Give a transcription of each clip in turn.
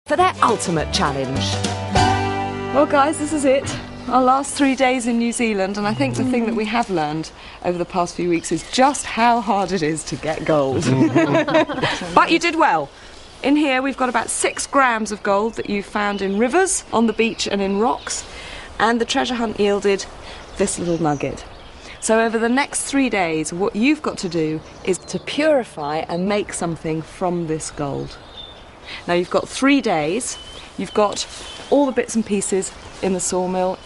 for their ultimate challenge. Well guys, this is it. Our last 3 days in New Zealand, and I think the thing that we have learned over the past few weeks is just how hard it is to get gold. But you did well. In here we've got about 6 grams of gold that you found in rivers, on the beach and in rocks, and the treasure hunt yielded this little nugget. So over the next 3 days, what you've got to do is to purify and make something from this gold. Now you've got 3 days, you've got all the bits and pieces in the sawmill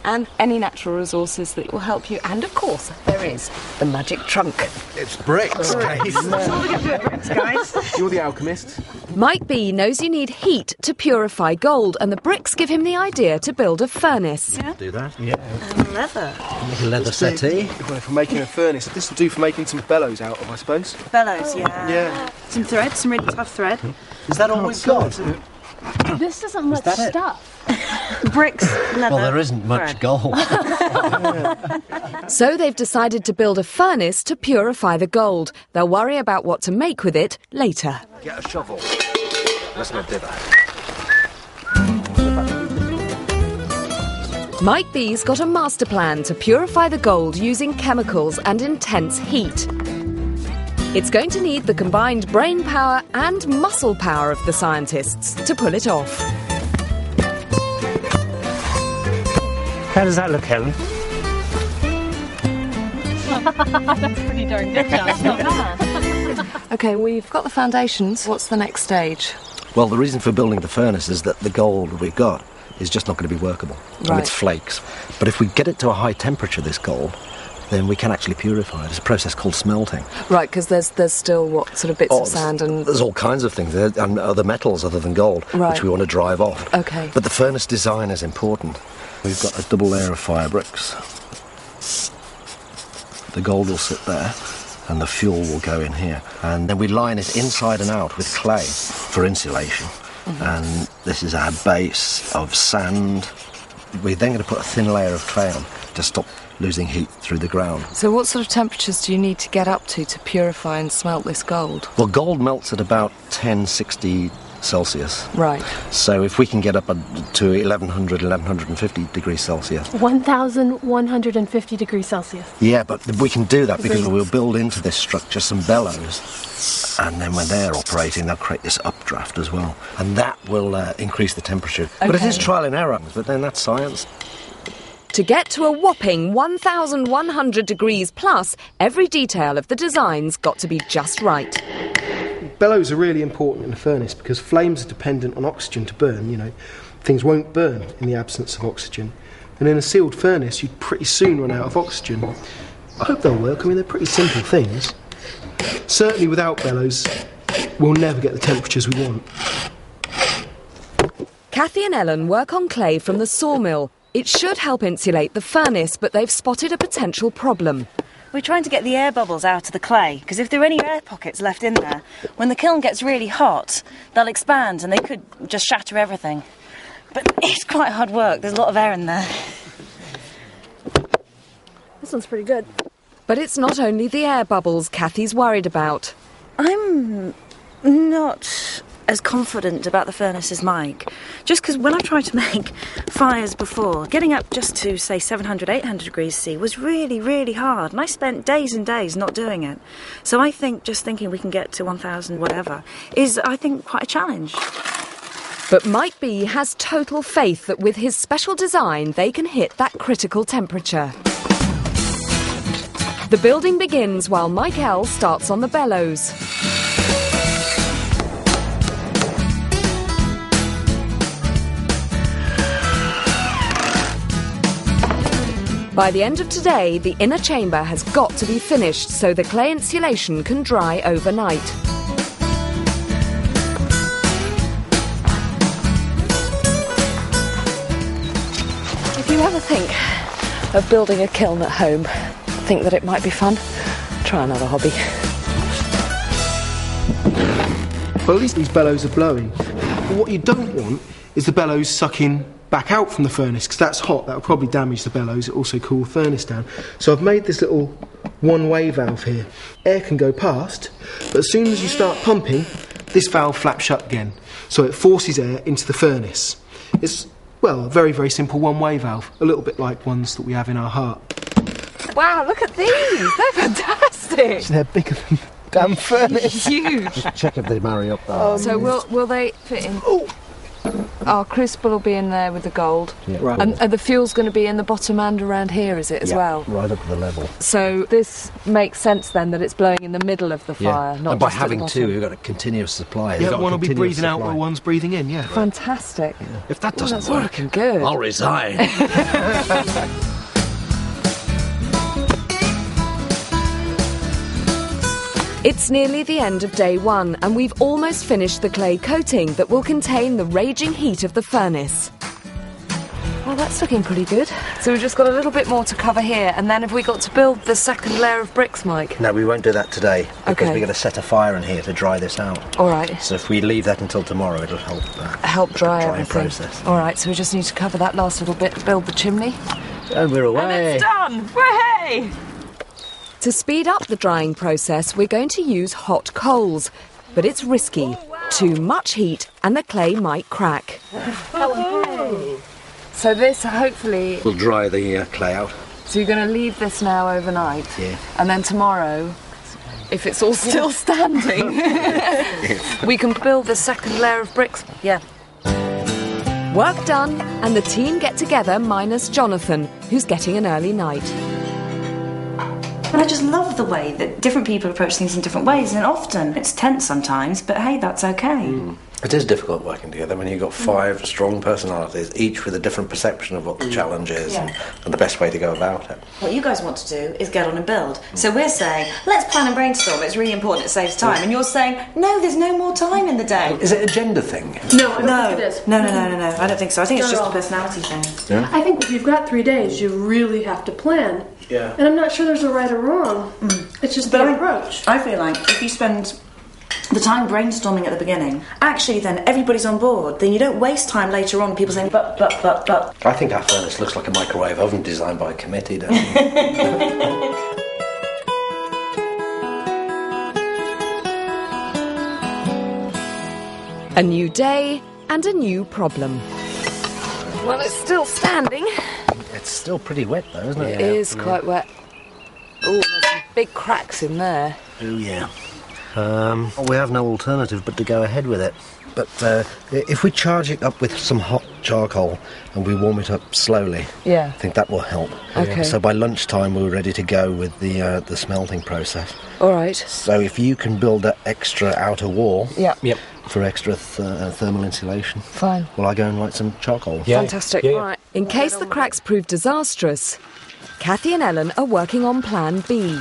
and any natural resources that will help you, and of course there is the magic trunk. It's bricks, guys. You're the alchemist. Mike B knows you need heat to purify gold, and the bricks give him the idea to build a furnace. Yeah. Do that? Yeah. And leather. Make a leather settee. Well, for making a furnace, this will do for making some bellows out of, I suppose. Bellows, yeah. Yeah. Some thread, some really tough thread. Is that all we've got? This isn't much stuff. Bricks, leather. Well, there isn't much gold. So they've decided to build a furnace to purify the gold. They'll worry about what to make with it later. Get a shovel. Let's not do that. Mike B's got a master plan to purify the gold using chemicals and intense heat. It's going to need the combined brain power and muscle power of the scientists to pull it off. How does that look, Helen? That's pretty darn good, John. Okay, we've got the foundations. What's the next stage? Well, the reason for building the furnace is that the gold we've got is just not going to be workable. Right. It's flakes. But if we get it to a high temperature, this gold, then we can actually purify it. It's a process called smelting. Right, because there's still, what, sort of bits of sand and... There's all kinds of things there, and other metals other than gold, Right. which we want to drive off. Okay. But the furnace design is important. We've got a double layer of fire bricks. The gold will sit there, and the fuel will go in here. And then we line it inside and out with clay for insulation. Mm-hmm. And this is our base of sand. We're then going to put a thin layer of clay on to stop losing heat through the ground. So what sort of temperatures do you need to get up to purify and smelt this gold? Well, gold melts at about 1060 Celsius. Right. So if we can get up to 1100, 1150 degrees Celsius. 1,150 degrees Celsius. Yeah, but we can do that because we'll build into this structure some bellows. And then when they're operating, they'll create this updraft as well. And that will increase the temperature. Okay. But it is trial and error, but then that's science. To get to a whopping 1,100 degrees plus, every detail of the design's got to be just right. Bellows are really important in a furnace because flames are dependent on oxygen to burn, you know. Things won't burn in the absence of oxygen. And in a sealed furnace, you'd pretty soon run out of oxygen. I hope they'll work. I mean, they're pretty simple things. Certainly without bellows, we'll never get the temperatures we want. Kathy and Ellen work on clay from the sawmill. It should help insulate the furnace, but they've spotted a potential problem. We're trying to get the air bubbles out of the clay, because if there are any air pockets left in there, when the kiln gets really hot, they'll expand and they could just shatter everything. But it's quite hard work. There's a lot of air in there. This one's pretty good. But it's not only the air bubbles Kathy's worried about. I'm not as confident about the furnace as Mike. Just because when I tried to make fires before, getting up just to, say, 700, 800 degrees C was really, really hard. And I spent days and days not doing it. So I think just thinking we can get to 1,000 whatever is, I think, quite a challenge. But Mike B has total faith that with his special design, they can hit that critical temperature. The building begins while Mike L starts on the bellows. By the end of today, the inner chamber has got to be finished so the clay insulation can dry overnight. If you ever think of building a kiln at home, think that it might be fun, try another hobby. Well, at least these bellows are blowing. But what you don't want is the bellows sucking back out from the furnace, because that's hot. That will probably damage the bellows. It also cool the furnace down. So I've made this little one-way valve here. Air can go past, but as soon as you start pumping, this valve flaps shut again, so it forces air into the furnace. It's, well, a very, very simple one-way valve, a little bit like ones that we have in our heart. Wow, look at these! They're fantastic! They're bigger than the damn furnace. Huge! Just check if they marry up there. So will they fit in? Our crucible will be in there with the gold. Yeah. Right. And the fuel's going to be in the bottom and around here, is it, as well? Right up to the level. So this makes sense then that it's blowing in the middle of the fire, not and by just at the having bottom. two, we've got a continuous supply. Yeah, one will be breathing out while one's breathing in, yeah. Fantastic. Yeah. If that doesn't That's work, working good. I'll resign. It's nearly the end of day one, and we've almost finished the clay coating that will contain the raging heat of the furnace. Well, that's looking pretty good. So we've just got a little bit more to cover here, and then have we got to build the second layer of bricks, Mike? No, we won't do that today because Okay. we're going to set a fire in here to dry this out. All right. So if we leave that until tomorrow, it'll help. Help dry drying everything. process. All right, so we just need to cover that last little bit, build the chimney. And we're away. And it's done! Way! To speed up the drying process, we're going to use hot coals, but it's risky. Too much heat and the clay might crack. So this, hopefully... We'll dry the clay out. So you're going to leave this now overnight? Yeah. And then tomorrow, if it's all still standing, we can build the second layer of bricks. Yeah. Work done, and the team get together minus Jonathan, who's getting an early night. But I just love the way that different people approach things in different ways, and often it's tense sometimes, but hey, that's okay. It is difficult working together when you've got five strong personalities, each with a different perception of what the challenge is and the best way to go about it. What you guys want to do is get on and build. So we're saying, let's plan and brainstorm, it's really important, it saves time. And you're saying, no, there's no more time in the day. Is it a gender thing? No, I don't think it is. No, I don't think so. I think it's Not just at a all. personality thing. I think if you've got 3 days, you really have to plan. Yeah. And I'm not sure there's a right or wrong. It's just the approach. I feel like if you spend the time brainstorming at the beginning, actually then everybody's on board, then you don't waste time later on people saying, but. I think our furnace looks like a microwave oven designed by a committee, don't you? A new day and a new problem. Well, it's still standing. It's still pretty wet though, isn't it? It is quite wet. Oh, there's some big cracks in there. Oh yeah. We have no alternative but to go ahead with it. But if we charge it up with some hot charcoal and we warm it up slowly, Yeah. I think that will help. Okay. So by lunchtime we're ready to go with the smelting process. All right. So if you can build that extra outer wall Yeah. Yep. for extra thermal insulation, Fine. well, I go and light some charcoal. Yeah. Fantastic. Yeah. Right. In case the cracks prove disastrous, Kathy and Ellen are working on Plan B.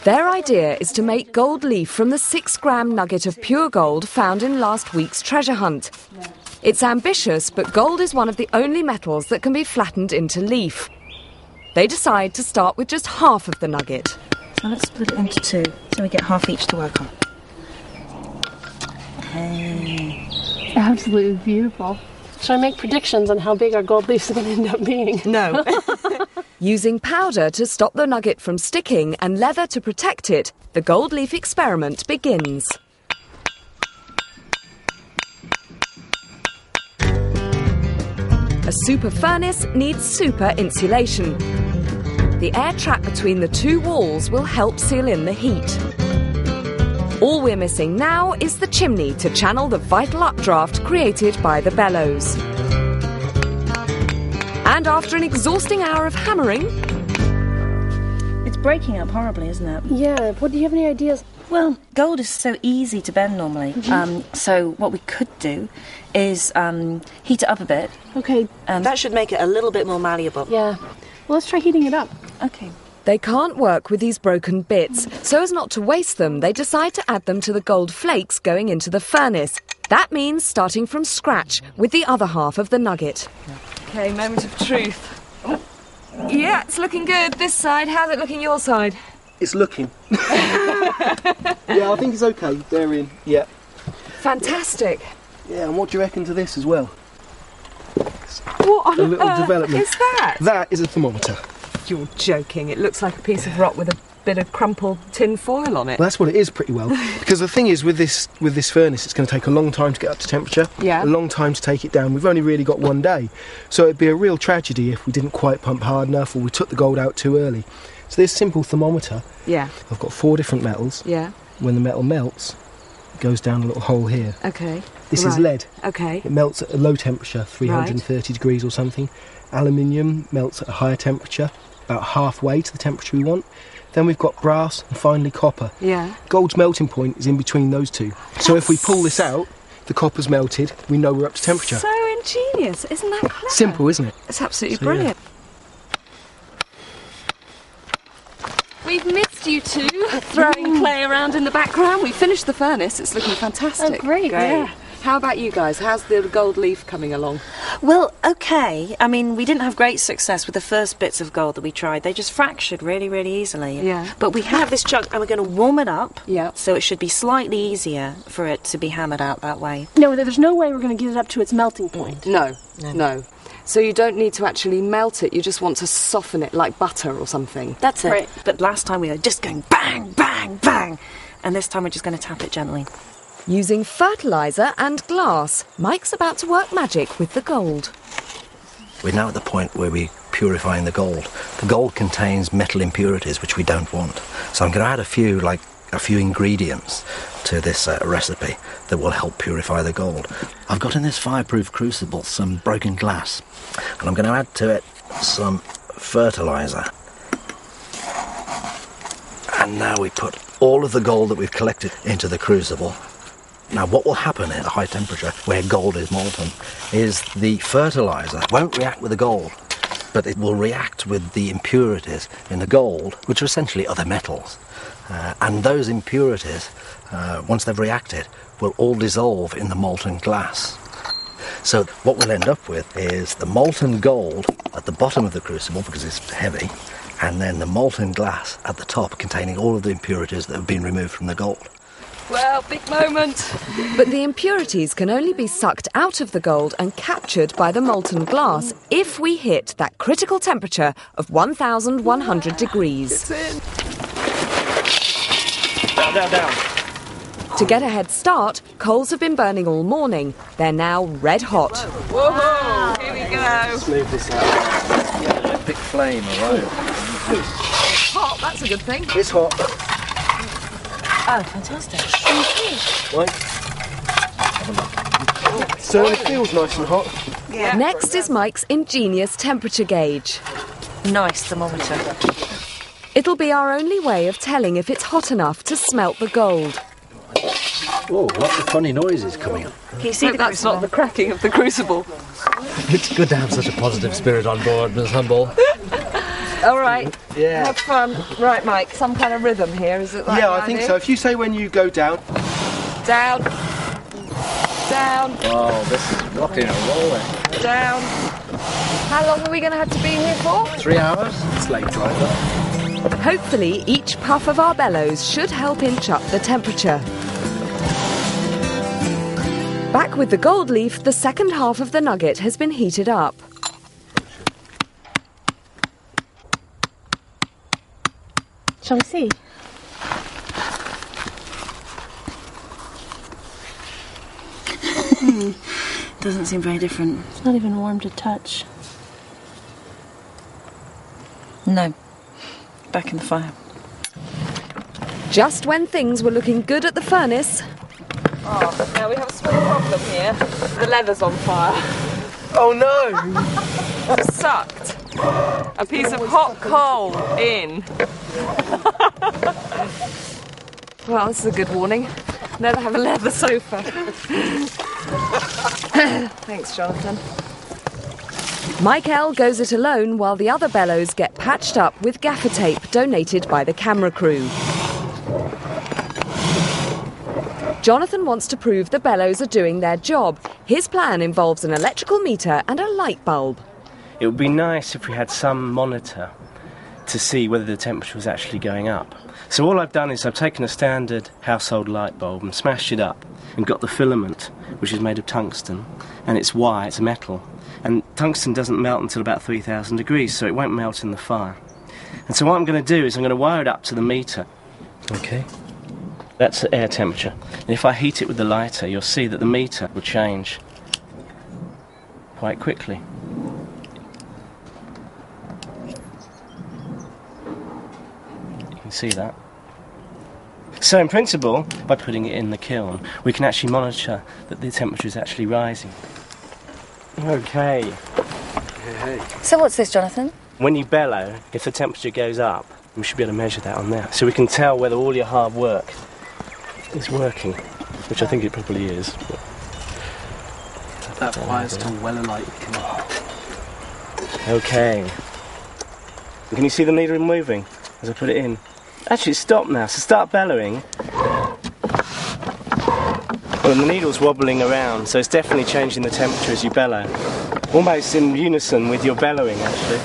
Their idea is to make gold leaf from the 6-gram nugget of pure gold found in last week's treasure hunt. It's ambitious, but gold is one of the only metals that can be flattened into leaf. They decide to start with just half of the nugget. So let's split it into two, so we get half each to work on. Hey. Absolutely beautiful. Should I make predictions on how big our gold leafs are going to end up being? No. Using powder to stop the nugget from sticking and leather to protect it, the gold leaf experiment begins. A super furnace needs super insulation. The air trap between the two walls will help seal in the heat. All we're missing now is the chimney to channel the vital updraft created by the bellows. And after an exhausting hour of hammering... It's breaking up horribly, isn't it? Yeah, what do you have any ideas? Well, gold is so easy to bend normally. So what we could do is heat it up a bit. Okay, That should make it a little bit more malleable. yeah. Well, let's try heating it up. Okay. They can't work with these broken bits, so as not to waste them, they decide to add them to the gold flakes going into the furnace. That means starting from scratch with the other half of the nugget. Okay, moment of truth. Oh. Yeah, it's looking good. This side. How's it looking your side? It's looking. Yeah, I think it's okay. They're in. Yeah. Fantastic. Yeah, and what do you reckon to this as well? What on A little earth development. is that? That is a thermometer. You're joking. It looks like a piece of rock with a bit of crumpled tin foil on it. Well, that's what it is pretty well. Because the thing is, with this furnace, it's going to take a long time to get up to temperature, Yeah. a long time to take it down. We've only really got one day. So it'd be a real tragedy if we didn't quite pump hard enough or we took the gold out too early. So this simple thermometer, Yeah. I've got 4 different metals. Yeah. When the metal melts, it goes down a little hole here. Okay. This is lead. Okay. It melts at a low temperature, 330 degrees or something. Aluminium melts at a higher temperature, about halfway to the temperature we want. Then we've got brass and finally copper. Yeah. Gold's melting point is in between those two. So if we pull this out, the copper's melted, we know we're up to temperature. So ingenious. Isn't that clever? Simple, isn't it? It's absolutely So, brilliant. We've missed you two throwing clay around in the background. We finished the furnace. It's looking fantastic. Oh, great, yeah. How about you guys? How's the gold leaf coming along? Well, okay. I mean, we didn't have great success with the first bits of gold that we tried. They just fractured really, really easily. Yeah. But we have this chunk and we're going to warm it up. Yeah. So it should be slightly easier for it to be hammered out that way. No, there's no way we're going to get it up to its melting point. No. So you don't need to actually melt it, you just want to soften it like butter or something. That's it. Right. But last time we were just going bang, bang, bang. And this time we're just going to tap it gently. Using fertiliser and glass, Mike's about to work magic with the gold. We're now at the point where we're purifying the gold. The gold contains metal impurities which we don't want. So I'm going to add a few ingredients to this recipe that will help purify the gold. I've got in this fireproof crucible some broken glass, and I'm going to add to it some fertiliser. And now we put all of the gold that we've collected into the crucible. Now what will happen at a high temperature where gold is molten is the fertiliser won't react with the gold, but it will react with the impurities in the gold, which are essentially other metals. And those impurities, once they've reacted, will all dissolve in the molten glass. So what we'll end up with is the molten gold at the bottom of the crucible, because it's heavy, and then the molten glass at the top containing all of the impurities that have been removed from the gold. Well, big moment. But the impurities can only be sucked out of the gold and captured by the molten glass if we hit that critical temperature of 1,100 degrees. Down. To get a head start, coals have been burning all morning. They're now red hot. Whoa, here we go. Let's move this out. Yeah, big flame, all right. It's hot, that's a good thing. It's hot. Oh, fantastic. Right. So it feels nice and hot. Yeah. Next is Mike's ingenious temperature gauge. Nice thermometer. It'll be our only way of telling if it's hot enough to smelt the gold. Oh, lots of funny noises coming up. Can you see Hope the that's not the cracking of the crucible. It's good to have such a positive spirit on board, Miss Humble. All right, Yeah. have fun. Right, Mike, some kind of rhythm here, is it that Yeah, the I think idea? so. If you say when you go down, Down, down, Oh, this is rocking and rolling. down. How long are we going to have to be here for? 3 hours? It's late driver. Hopefully, each puff of our bellows should help inch up the temperature. Back with the gold leaf, the second half of the nugget has been heated up. Shall we see? Doesn't seem very different. It's not even warm to touch. No. Back in the fire. Just when things were looking good at the furnace, Oh, now we have a small problem here. The leather's on fire. oh no! Sucked a piece of hot coal in. Well, this is a good warning. Never have a leather sofa. Thanks, Jonathan. Michael goes it alone while the other bellows get patched up with gaffer tape donated by the camera crew. Jonathan wants to prove the bellows are doing their job. His plan involves an electrical meter and a light bulb. It would be nice if we had some monitor to see whether the temperature was actually going up. So all I've done is I've taken a standard household light bulb and smashed it up and got the filament, which is made of tungsten, and it's wire, it's a metal. And tungsten doesn't melt until about 3,000 degrees, so it won't melt in the fire. And so what I'm going to do is I'm going to wire it up to the meter. Okay. That's the air temperature. And if I heat it with the lighter, you'll see that the meter will change quite quickly. You can see that. So in principle, by putting it in the kiln, we can actually monitor that the temperature is actually rising. Okay. So what's this, Jonathan? When you bellow, if the temperature goes up, we should be able to measure that on there. So we can tell whether all your hard work is working, which I think it probably is. That fire's still well alight. Okay. Can you see the needle moving as I put it in? Actually, it's stopped now, so start bellowing. Well, the needle's wobbling around, so it's definitely changing the temperature as you bellow. Almost in unison with your bellowing, actually.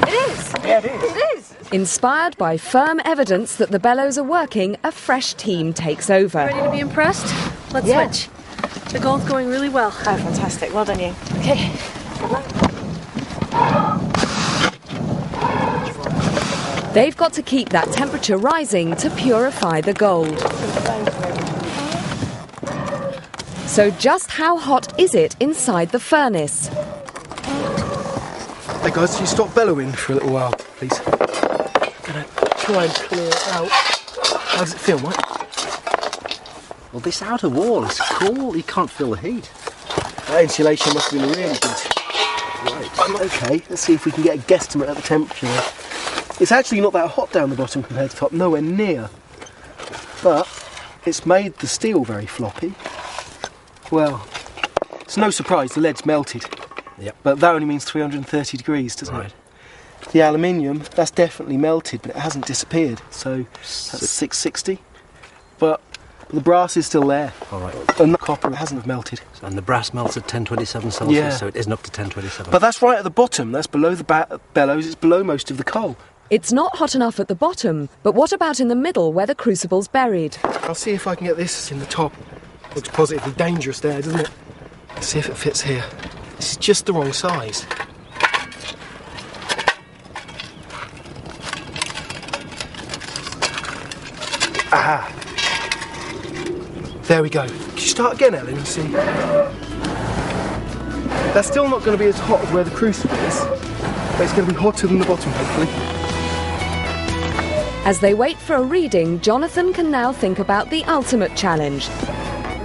It is! Yeah, it is. It is! Inspired by firm evidence that the bellows are working, a fresh team takes over. Ready to be impressed? Let's switch. The gold's going really well. Oh, fantastic. Well done, you. Okay. They've got to keep that temperature rising to purify the gold. So just how hot is it inside the furnace? Hey guys, can you stop bellowing for a little while, please? Gonna try and clear it out. How does it feel, Mike? Well, this outer wall is cool. You can't feel the heat. That insulation must have been really good. Right. Okay, let's see if we can get a guesstimate at the temperature then. It's actually not that hot down the bottom compared to the top, nowhere near. But it's made the steel very floppy. Well, it's no surprise the lead's melted. Yep. But that only means 330 degrees, doesn't it? The aluminium, that's definitely melted, but it hasn't disappeared. So that's 660. But the brass is still there. All right. And the copper hasn't melted. And the brass melts at 1027 Celsius, Yeah. so it isn't up to 1027. But that's right at the bottom. That's below the bellows. It's below most of the coal. It's not hot enough at the bottom, but what about in the middle where the crucible's buried? I'll see if I can get this in the top. Looks positively dangerous there, doesn't it? Let's see if it fits here. This is just the wrong size. Aha! There we go. Can you start again, Ellen, and see? That's still not going to be as hot as where the crucible is, but it's going to be hotter than the bottom, hopefully. As they wait for a reading, Jonathan can now think about the ultimate challenge.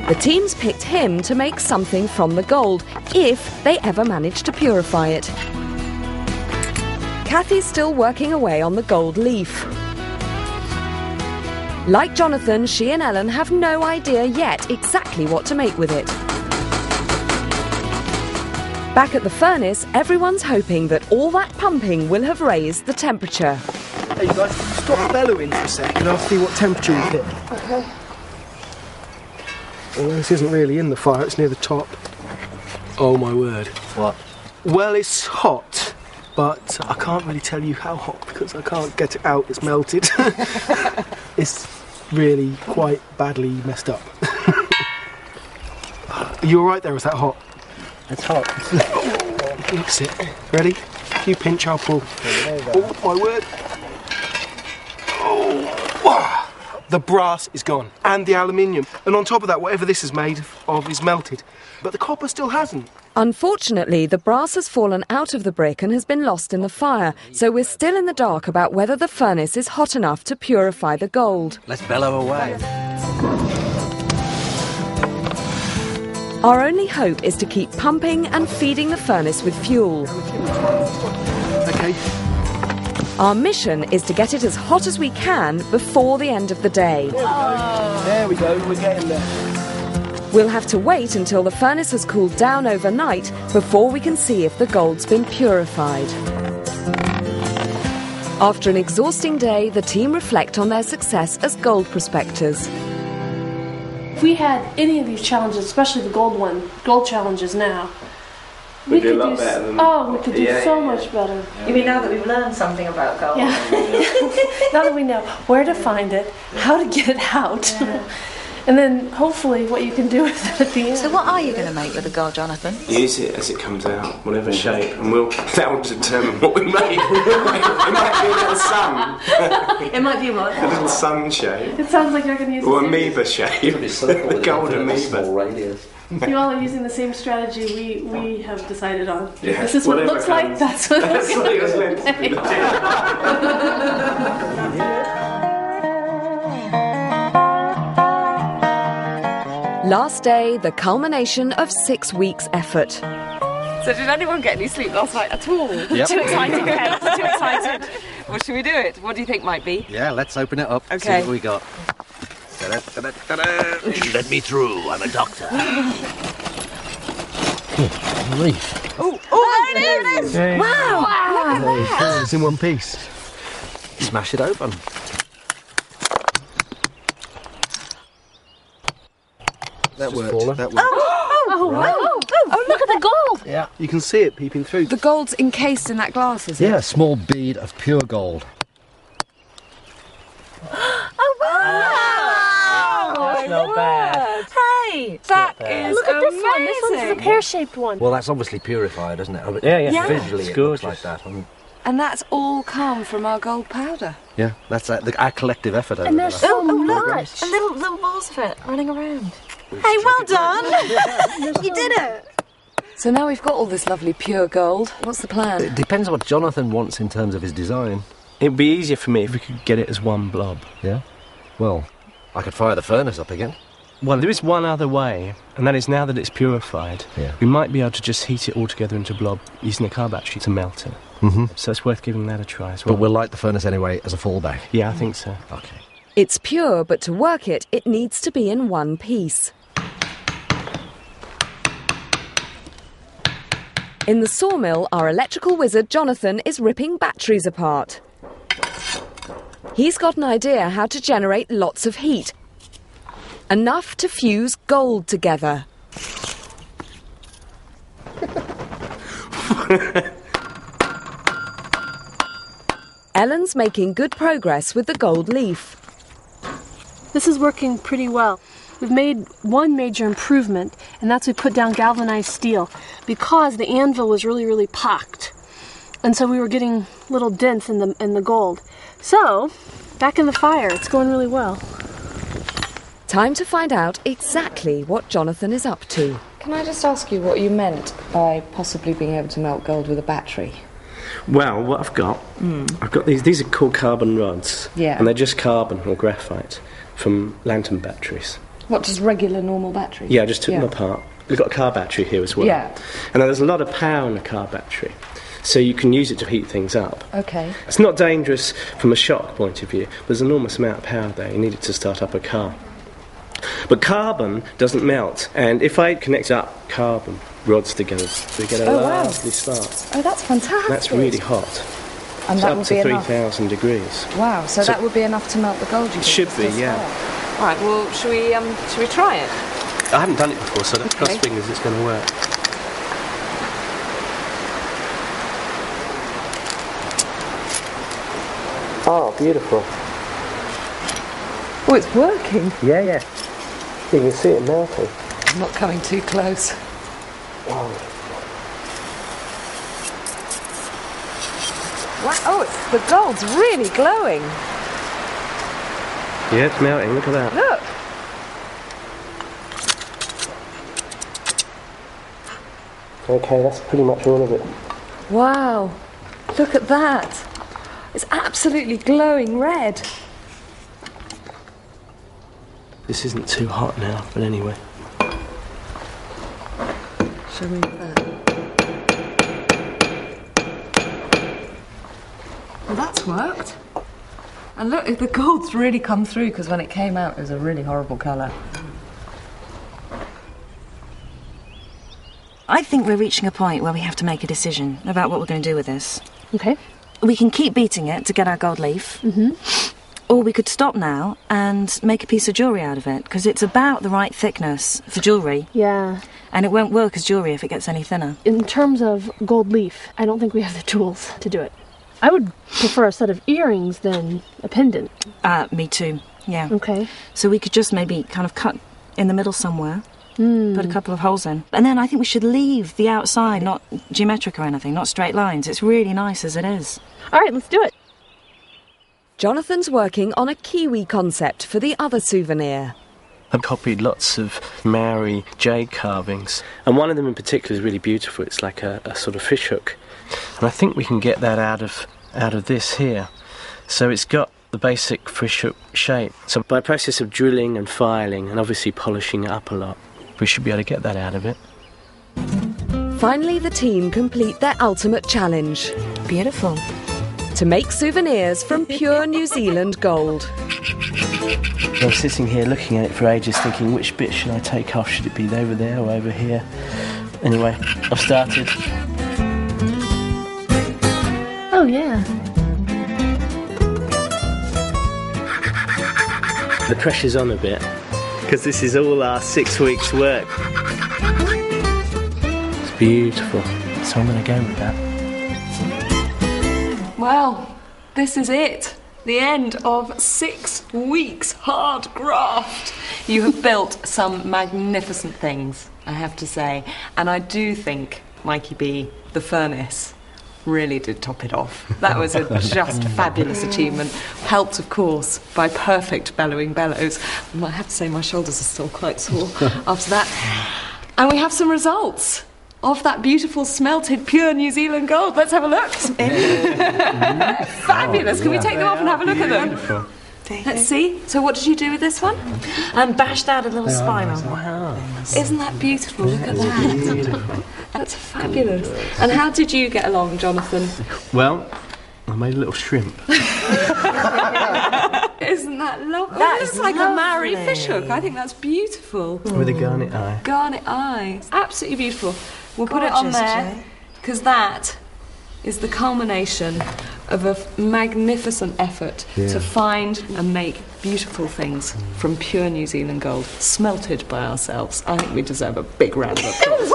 The team's picked him to make something from the gold, if they ever manage to purify it. Kathy's still working away on the gold leaf. Like Jonathan, she and Ellen have no idea yet exactly what to make with it. Back at the furnace, everyone's hoping that all that pumping will have raised the temperature. Hey, you guys, stop bellowing for a second. I'll see what temperature you hit. Okay. Well, this isn't really in the fire, it's near the top. Oh my word. What? Well, it's hot, but I can't really tell you how hot because I can't get it out, it's melted. It's really quite badly messed up. Are you alright there, is that hot? It's hot. Mix it. Ready? If you pinch, I'll pull. Oh my word. Oh, wow. The brass is gone, and the aluminium. And on top of that, whatever this is made of is melted. But the copper still hasn't. Unfortunately, the brass has fallen out of the brick and has been lost in the fire, so we're still in the dark about whether the furnace is hot enough to purify the gold. Let's bellow away. Our only hope is to keep pumping and feeding the furnace with fuel. Okay. Our mission is to get it as hot as we can before the end of the day. There we go, we're getting there. We'll have to wait until the furnace has cooled down overnight before we can see if the gold's been purified. After an exhausting day, the team reflect on their success as gold prospectors. If we had any of these challenges, especially the gold challenges now, we could do a lot better than we could do so much better. You mean now that we've learned something about gold? Yeah. Now that we know where to find it, how to get it out, And then hopefully what you can do with it at the end. So what are you going to make with the gold, Jonathan? Use it as it comes out, whatever shape, and that will determine what we make. It might be a little sun. It might be what? A little sun shape. It sounds like you're going to use Or the amoeba shape. The gold amoeba. You all are using the same strategy we have decided on. Yeah, this is what it looks like, that's what That's what it was meant to be. Last day, the culmination of 6 weeks' effort. So did anyone get any sleep last night at all? Yep. Too excited, Ken. Too excited. Well, should we do it? What do you think might be? Yeah, let's open it up. Okay. See what we got. Ta-da. Let me through. I'm a doctor. Oh, there it is! Hey. Wow! Look at that! It's in one piece. Smash it open. That worked. That worked. Oh, look at the gold! Yeah. You can see it peeping through. The gold's encased in that glass, is it? Yeah, a small bead of pure gold. That's not bad. Hey, that is Look at this one. amazing. This one's the pear-shaped one. Well, that's obviously purified, isn't it? I mean, Yeah. Visually, It's it looks gorgeous. like that. I mean, And that's all come from our gold powder. yeah, that's our collective effort over And there. there's so much. And little balls of it running around. Hey, well done! You did it! So now we've got all this lovely pure gold. What's the plan? It depends on what Jonathan wants in terms of his design. It'd be easier for me if we could get it as one blob. Yeah? Well, I could fire the furnace up again. Well, there is one other way, and that is now that it's purified, we might be able to just heat it all together into a blob using a car battery to melt it. Mm-hmm. So it's worth giving that a try as well. But we'll light the furnace anyway as a fallback. Yeah, I think so. Okay. It's pure, but to work it, it needs to be in one piece. In the sawmill, our electrical wizard Jonathan is ripping batteries apart. He's got an idea how to generate lots of heat, enough to fuse gold together. Ellen's making good progress with the gold leaf. This is working pretty well. We've made one major improvement, and that's we put down galvanized steel because the anvil was really, really pocked. And so we were getting little dents in the gold. So, back in the fire, it's going really well. Time to find out exactly what Jonathan is up to. Can I just ask you what you meant by possibly being able to melt gold with a battery? Well, what I've got these are called carbon rods. Yeah. And they're just carbon or graphite from lantern batteries. What, just regular normal battery? Yeah, I just took them apart. We've got a car battery here as well. Yeah. And there's a lot of power in a car battery, so you can use it to heat things up. Okay. It's not dangerous from a shock point of view, but there's an enormous amount of power there. You need it to start up a car. But carbon doesn't melt, and if I connect up carbon rods together, we get a lovely spark. Oh, that's fantastic. That's really hot. And It's that up would to be enough. 3,000 degrees. Wow, so that would be enough to melt the gold, you think? Should be, yeah. All right, well, should we try it? I haven't done it before, so let's cross fingers it's going to work. Oh, beautiful. Oh, it's working. Yeah. You can see it melting. I'm not coming too close. Oh. Wow, oh, the gold's really glowing. Yeah, it's melting. Look at that. Look. Okay, that's pretty much all of it. Wow, look at that. It's absolutely glowing red. This isn't too hot now, but anyway. Show me that. Well, that's worked. And look, the gold's really come through, because when it came out, it was a really horrible colour. I think we're reaching a point where we have to make a decision about what we're going to do with this. Okay. We can keep beating it to get our gold leaf. Mm-hmm. Or we could stop now and make a piece of jewellery out of it, because it's about the right thickness for jewellery. Yeah. And it won't work as jewellery if it gets any thinner. In terms of gold leaf, I don't think we have the tools to do it. I would prefer a set of earrings than a pendant. Me too. Yeah. Okay. So we could just maybe kind of cut in the middle somewhere, put a couple of holes in. And then I think we should leave the outside not geometric or anything, not straight lines. It's really nice as it is. All right, let's do it. Jonathan's working on a Kiwi concept for the other souvenir. I've copied lots of Maori jade carvings, and one of them in particular is really beautiful. It's like a sort of fishhook, and I think we can get that out of this here. So it's got the basic fishhook shape. So by process of drilling and filing and obviously polishing it up a lot, we should be able to get that out of it. Finally, the team complete their ultimate challenge: Beautiful. to make souvenirs from pure New Zealand gold. I was sitting here looking at it for ages thinking, which bit should I take off? Should it be over there or over here? Anyway, I've started. Oh, yeah. The pressure's on a bit, because this is all our 6 weeks' work. It's beautiful, so I'm going to go with that. Well, this is it. The end of 6 weeks hard graft. You have built some magnificent things, I have to say. And I do think, Mikey B, the furnace really did top it off. That was a just fabulous achievement. Helped, of course, by perfect bellowing bellows. I have to say my shoulders are still quite sore after that. And we have some results of that beautiful smelted pure New Zealand gold. Let's have a look. Fabulous. Can we take them off and have a look at them? Let's see. So what did you do with this one? And bashed out a little spiral. Wow. Isn't that beautiful? Look at that. That's fabulous. And how did you get along, Jonathan? Well, I made a little shrimp. Isn't that lovely? That looks is like a Maori lovely. fishhook. I think that's beautiful. With a garnet eye. Garnet eye. Absolutely beautiful. We'll put it on Gorgeous, there Jay. because that is the culmination of a magnificent effort to find and make beautiful things from pure New Zealand gold, smelted by ourselves. I think we deserve a big round of applause.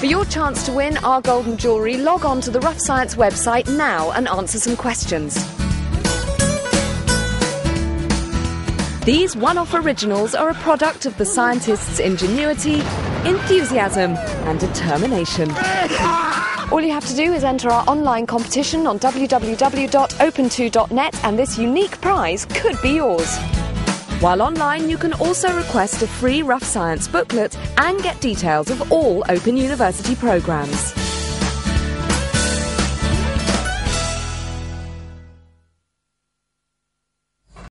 For your chance to win our golden jewellery, log on to the Rough Science website now and answer some questions. These one-off originals are a product of the scientists' ingenuity, enthusiasm and determination. All you have to do is enter our online competition on www.open2.net and this unique prize could be yours. While online, you can also request a free Rough Science booklet and get details of all Open University programmes.